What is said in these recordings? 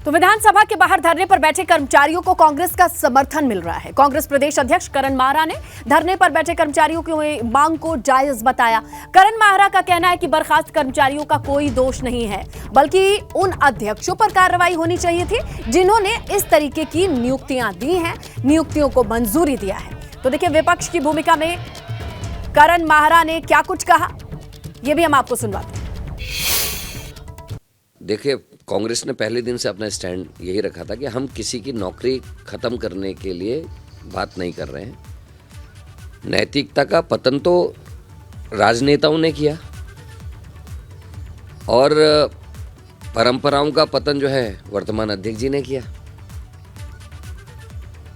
तो विधानसभा के बाहर धरने पर बैठे कर्मचारियों को कांग्रेस का समर्थन मिल रहा है। कांग्रेस प्रदेश अध्यक्ष करण माहरा ने धरने पर बैठे कर्मचारियों की मांग को जायज बताया। करण माहरा का कहना है कि बर्खास्त कर्मचारियों का कोई दोष नहीं है, बल्कि उन अध्यक्षों पर कार्रवाई होनी चाहिए थी जिन्होंने इस तरीके की नियुक्तियां दी हैं, नियुक्तियों को मंजूरी दिया है। तो देखिए विपक्ष की भूमिका में करण माहरा ने क्या कुछ कहा, यह भी हम आपको सुनवाते हैं। देखिए, कांग्रेस ने पहले दिन से अपना स्टैंड यही रखा था कि हम किसी की नौकरी खत्म करने के लिए बात नहीं कर रहे हैं। नैतिकता का पतन तो राजनेताओं ने किया और परंपराओं का पतन जो है वर्तमान अध्यक्ष जी ने किया।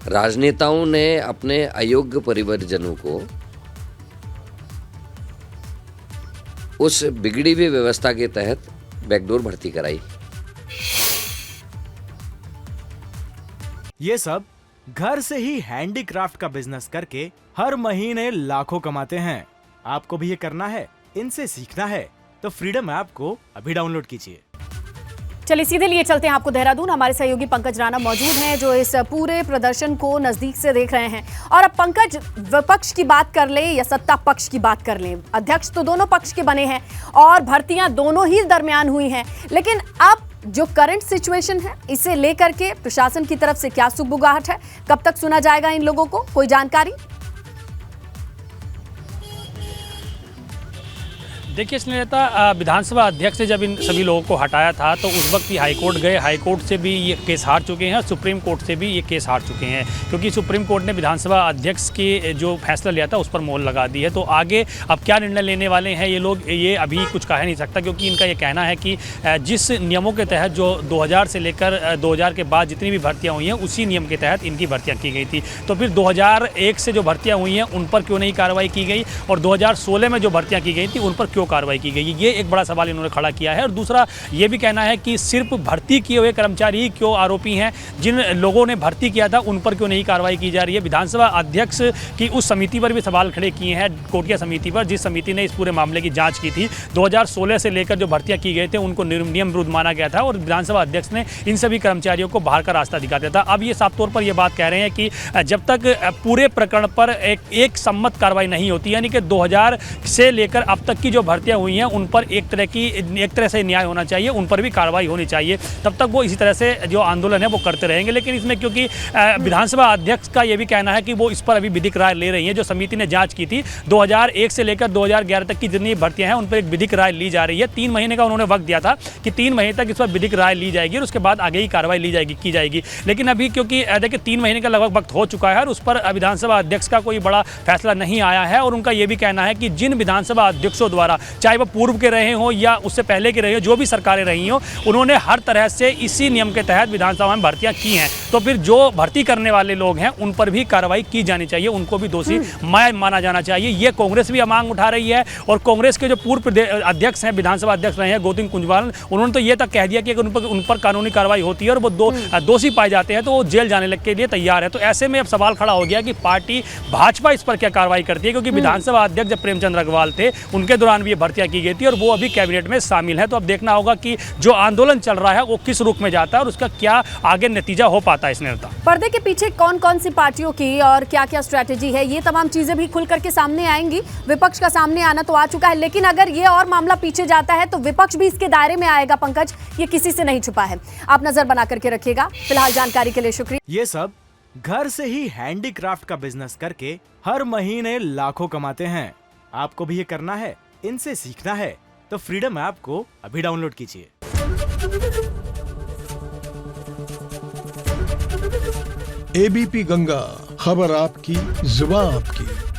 राजनेताओं ने अपने अयोग्य परिवारजनों को उस बिगड़ी हुई व्यवस्था के तहत बैकडोर भर्ती कराई। ये सब घर से ही हैंडीक्राफ्ट का बिजनेस करके हर महीने लाखों कमाते हैं। आपको भी ये करना है, इनसे सीखना है तो फ्रीडम ऐप को अभी डाउनलोड कीजिए। चलिए सीधे लिए चलते हैं आपको देहरादून। हमारे सहयोगी पंकज राणा मौजूद हैं जो इस पूरे प्रदर्शन को नजदीक से देख रहे हैं। और अब पंकज, विपक्ष की बात कर ले या सत्ता पक्ष की बात कर ले, अध्यक्ष तो दोनों पक्ष के बने हैं और भर्तियां दोनों ही दरमियान हुई हैं, लेकिन अब जो करंट सिचुएशन है इसे लेकर के प्रशासन की तरफ से क्या सुगबुगाहट है, कब तक सुना जाएगा इन लोगों को, कोई जानकारी? देखिए स्नेहलता, विधानसभा अध्यक्ष से जब इन सभी लोगों को हटाया था तो उस वक्त ही हाईकोर्ट गए। हाईकोर्ट से भी ये केस हार चुके हैं, सुप्रीम कोर्ट से भी ये केस हार चुके हैं, क्योंकि सुप्रीम कोर्ट ने विधानसभा अध्यक्ष के जो फैसला लिया था उस पर मोहर लगा दी है। तो आगे अब क्या निर्णय लेने वाले हैं ये लोग, ये अभी कुछ कह नहीं सकता, क्योंकि इनका ये कहना है कि जिस नियमों के तहत जो 2000 से लेकर 2000 के बाद जितनी भी भर्तियाँ हुई हैं उसी नियम के तहत इनकी भर्तियाँ की गई थी। तो फिर 2001 से जो भर्तियाँ हुई हैं उन पर क्यों नहीं कार्रवाई की गई और 2016 में जो भर्तियाँ की गई थी उन पर क्यों कार्रवाई की गई, ये एक बड़ा सवाल इन्होंने खड़ा किया है। और दूसरा ये भी कहना है कि सिर्फ भर्ती किए हुए कर्मचारी ही क्यों आरोपी हैं, जिन लोगों ने भर्ती किया था उन पर क्यों नहीं कार्रवाई की जा रही है। विधानसभा अध्यक्ष की उस समिति पर भी सवाल खड़े किए हैं, कोटिया समिति पर, जिस समिति ने इस पूरे मामले की जांच की थी। 2016 से लेकर जो भर्तियां की गई थे उनको नियम विरुद्ध माना गया था और विधानसभा अध्यक्ष ने इन सभी कर्मचारियों को बाहर का रास्ता दिखा दिया था। अब ये साफ तौर पर यह बात कह रहे हैं कि जब तक पूरे प्रकरण पर एक सम्मत कार्रवाई नहीं होती, यानी कि 2000 से लेकर अब तक की जो भर्तियां हुई हैं उन पर एक तरह से न्याय होना चाहिए, उन पर भी कार्रवाई होनी चाहिए, तब तक वो इसी तरह से जो आंदोलन है वो करते रहेंगे। लेकिन इसमें क्योंकि विधानसभा अध्यक्ष का ये भी कहना है कि वो इस पर अभी विधिक राय ले रही है। जो समिति ने जांच की थी 2001 से लेकर 2011 तक की जितनी भर्तियां हैं उन पर एक विधिक राय ली जा रही है। 3 महीने का उन्होंने वक्त दिया था कि 3 महीने तक इस पर विधिक राय ली जाएगी और उसके बाद आगे ही कार्रवाई की जाएगी। लेकिन अभी क्योंकि देखिए 3 महीने का लगभग वक्त हो चुका है और उस पर विधानसभा अध्यक्ष का कोई बड़ा फैसला नहीं आया है। और उनका ये भी कहना है कि जिन विधानसभा अध्यक्षों द्वारा, चाहे वो पूर्व के रहे हो या उससे पहले के रहे हो, जो भी सरकारें रही हो, उन्होंने हर तरह से इसी नियम के तहत विधानसभा में भर्तियां की हैं। तो फिर जो भर्ती करने वाले लोग हैं उन पर भी कार्रवाई की जानी चाहिए, उनको भी दोषी माना जाना चाहिए। ये कांग्रेस भी मांग उठा रही है। और कांग्रेस के जो पूर्व अध्यक्ष हैं, विधानसभा अध्यक्ष रहे हैं गोविंद कुंजवाल, उन्होंने तो ये तक कह दिया कि अगर उन पर कानूनी कार्रवाई होती है और वो दोषी पाए जाते हैं तो वो जेल जाने के लिए तैयार है। तो ऐसे में अब सवाल खड़ा हो गया कि पार्टी भाजपा इस पर क्या कार्रवाई करती है, क्योंकि विधानसभा अध्यक्ष जब प्रेमचंद अग्रवाल थे उनके दौरान भी ये भर्तियां की गई थी और वो अभी कैबिनेट में शामिल है। तो अब देखना होगा कि जो आंदोलन चल रहा है वो किस रुख में जाता है और उसका क्या आगे नतीजा हो पाता है। इसने पर्दे के पीछे कौन कौन सी पार्टियों की और क्या क्या स्ट्रेटेजी है, ये तमाम चीजें भी खुल करके सामने आएंगी। विपक्ष का सामने आना तो आ चुका है, लेकिन अगर ये और मामला पीछे जाता है तो विपक्ष भी इसके दायरे में आएगा। पंकज, ये किसी से नहीं छुपा है, आप नजर बना करके रखिएगा। फिलहाल जानकारी के लिए शुक्रिया। ये सब घर से ही हैंडीक्राफ्ट का बिजनेस करके हर महीने लाखों कमाते हैं। आपको भी ये करना है, इनसे सीखना है तो फ्रीडम ऐप को अभी डाउनलोड कीजिए। एबीपी गंगा, खबर आपकी, जुबान आपकी।